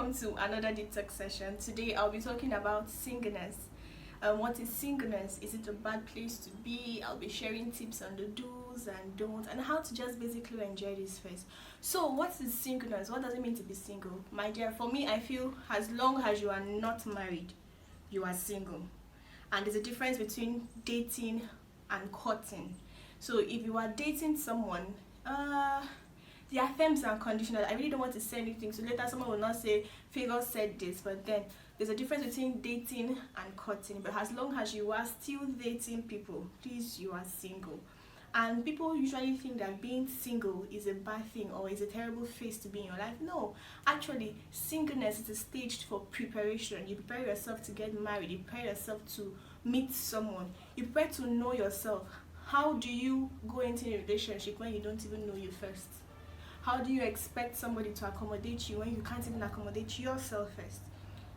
welcome to another detox session. Today I'll be talking about singleness. What is singleness? Is it a bad place to be? I'll be sharing tips on the do's and don'ts and how to just basically enjoy this phase. So what is singleness? What does it mean to be single? My dear, for me I feel as long as you are not married, you are single. And there's a difference between dating and courting. So if you are dating someone, there are terms and conditions. I really don't want to say anything, so later someone will not say Favor said this, but then there's a difference between dating and courting. But as long as you are still dating people, please, you are single. And people usually think that being single is a bad thing or is a terrible phase to be in your life. No, actually, singleness is a stage for preparation. You prepare yourself to get married, you prepare yourself to meet someone, you prepare to know yourself. How do you go into a relationship when you don't even know you first? How do you expect somebody to accommodate you when you can't even accommodate yourself first?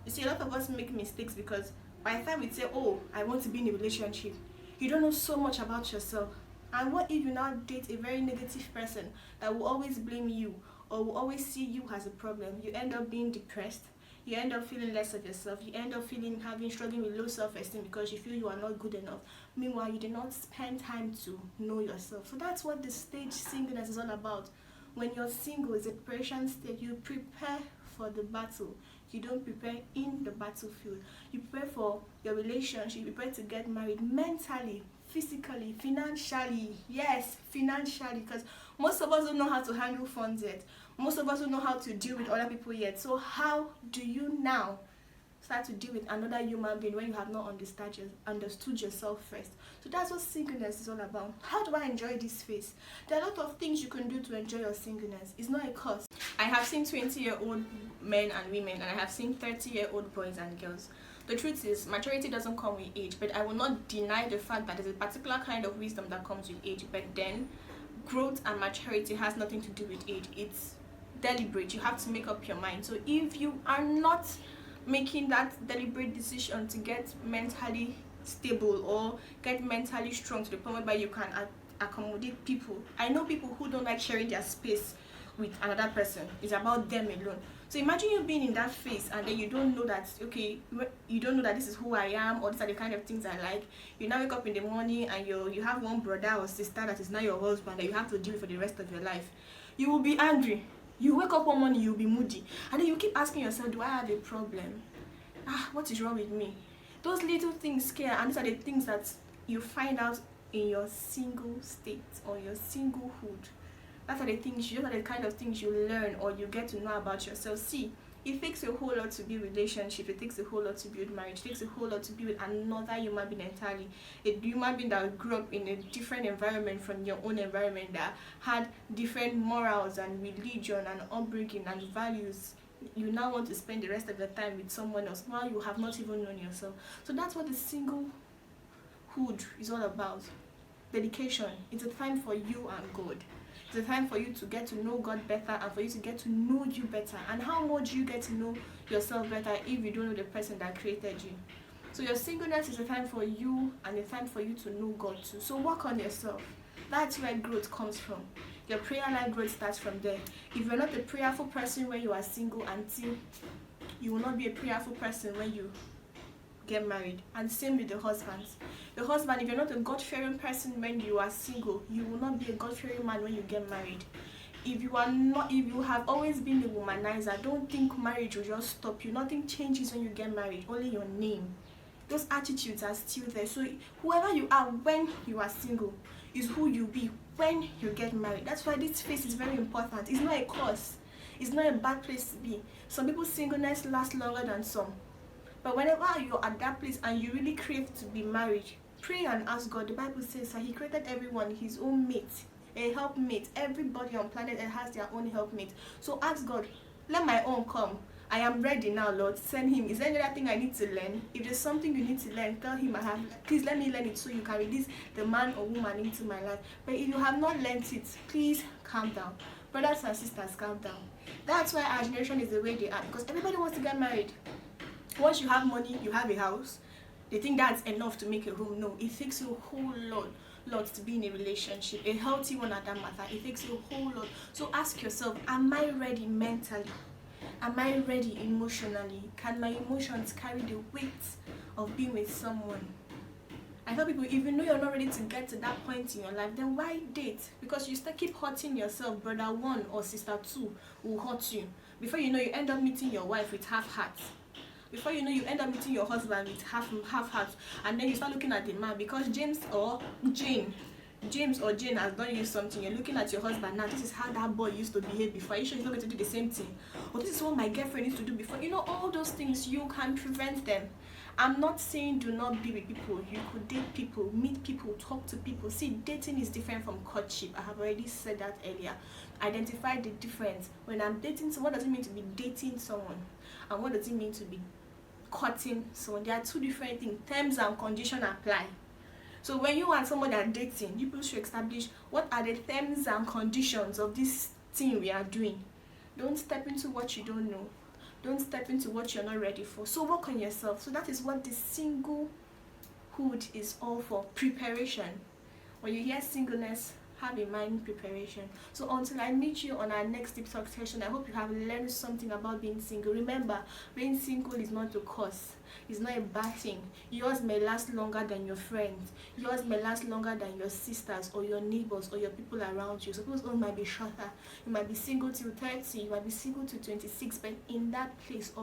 You see, a lot of us make mistakes because by the time we say, oh, I want to be in a relationship, you don't know so much about yourself. And what if you now date a very negative person that will always blame you or will always see you as a problem? You end up being depressed. You end up feeling less of yourself. You end up struggling with low self-esteem because you feel you are not good enough. Meanwhile, you did not spend time to know yourself. So that's what the stage singleness is all about. When you're single, it's a preparation stage. You prepare for the battle. You don't prepare in the battlefield. You prepare for your relationship. You prepare to get married mentally, physically, financially. Yes, financially, because most of us don't know how to handle funds yet. Most of us don't know how to deal with other people yet. So how do you now start to deal with another human being when you have not understood yourself first? So that's what singleness is all about. How do I enjoy this phase? There are a lot of things you can do to enjoy your singleness. It's not a curse. I have seen 20-year-old men and women, and I have seen 30-year-old boys and girls. The truth is, maturity doesn't come with age, but I will not deny the fact that there's a particular kind of wisdom that comes with age. But then, growth and maturity has nothing to do with age. It's deliberate. You have to make up your mind. So if you are not making that deliberate decision to get mentally stable or get mentally strong to the point where you can accommodate people. I know people who don't like sharing their space with another person. It's about them alone. So imagine you being in that phase and then you don't know that, okay, you don't know that this is who I am or these are the kind of things I like. You now wake up in the morning and you have one brother or sister that is now your husband that you have to deal with for the rest of your life. You will be angry. You wake up one morning, you'll be moody. And then you keep asking yourself, do I have a problem? What is wrong with me? Those little things scare, and these are the things that you find out in your single state or your singlehood. Those are the kind of things you learn or you get to know about yourself. See, it takes a whole lot to build relationship. It takes a whole lot to build marriage. It takes a whole lot to build another human being entirely. A human being that grew up in a different environment from your own environment, that had different morals and religion and upbringing and values. You now want to spend the rest of your time with someone else while you have not even known yourself. So that's what the singlehood is all about. Dedication. It's a time for you and God. It's a time for you to get to know God better and for you to get to know you better. And how much you get to know yourself better if you don't know the person that created you? So your singleness is a time for you and a time for you to know God too. So work on yourself. That's where growth comes from. Your prayer life growth starts from there. If you're not a prayerful person when you are single, until you will not be a prayerful person when you get married. And same with the husbands. The husband, if you're not a God-fearing person when you are single, you will not be a God-fearing man when you get married. If you have always been a womanizer, don't think marriage will just stop you. Nothing changes when you get married, only your name. Those attitudes are still there. So whoever you are when you are single is who you be when you get married. That's why this phase is very important. It's not a curse. It's not a bad place to be. Some people's singleness lasts longer than some. But whenever you're at that place and you really crave to be married, pray and ask God. The Bible says that He created everyone His own mate, a helpmate. Everybody on planet Earth has their own helpmate. So ask God, let my own come. I am ready now, Lord. Send him. Is there any other thing I need to learn? If there's something you need to learn, tell him please let me learn it so you can release the man or woman into my life. But if you have not learned it, please calm down. Brothers and sisters, calm down. That's why our generation is the way they are, because everybody wants to get married. Once you have money, you have a house, they think that's enough to make a home. No, it takes a whole lot to be in a relationship, a healthy one at that matter. It takes a whole lot. So ask yourself, am I ready mentally? Am I ready emotionally? Can my emotions carry the weight of being with someone? I tell people, even though you're not ready to get to that point in your life, then why date? Because you still keep hurting yourself. Brother one or sister two will hurt you. Before you know, you end up meeting your wife with half heart. Before you know, you end up meeting your husband with half heart. And then you start looking at the man because James or Jane has done you something. You're looking at your husband now. This is how that boy used to behave before. Are you sure he's not going to do the same thing? Or this is what my girlfriend used to do before. You know, all those things, you can prevent them. I'm not saying do not be with people. You could date people, meet people, talk to people. See, dating is different from courtship. I have already said that earlier. Identify the difference. When I'm dating someone, what does it mean to be dating someone? And what does it mean to be courting someone? There are two different things. Terms and conditions apply. So when you and someone are dating, you should establish what are the terms and conditions of this thing we are doing. Don't step into what you don't know. Don't step into what you're not ready for. So work on yourself. So that is what the singlehood is all for. Preparation. When you hear singleness, have in mind preparation. So until I meet you on our next Deep Talk session, I hope you have learned something about being single. Remember, being single is not a curse. It's not a bad thing. Yours may last longer than your friends. Yours may last longer than your sisters or your neighbors or your people around you. Suppose own might be shorter. You might be single till 30. You might be single till 26. But in that place,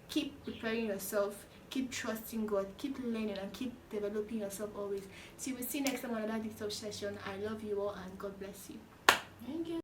keep preparing yourself. Keep trusting God, keep learning, and keep developing yourself always. See, we'll see you next time on another Deep Talk session. I love you all, and God bless you. Thank you.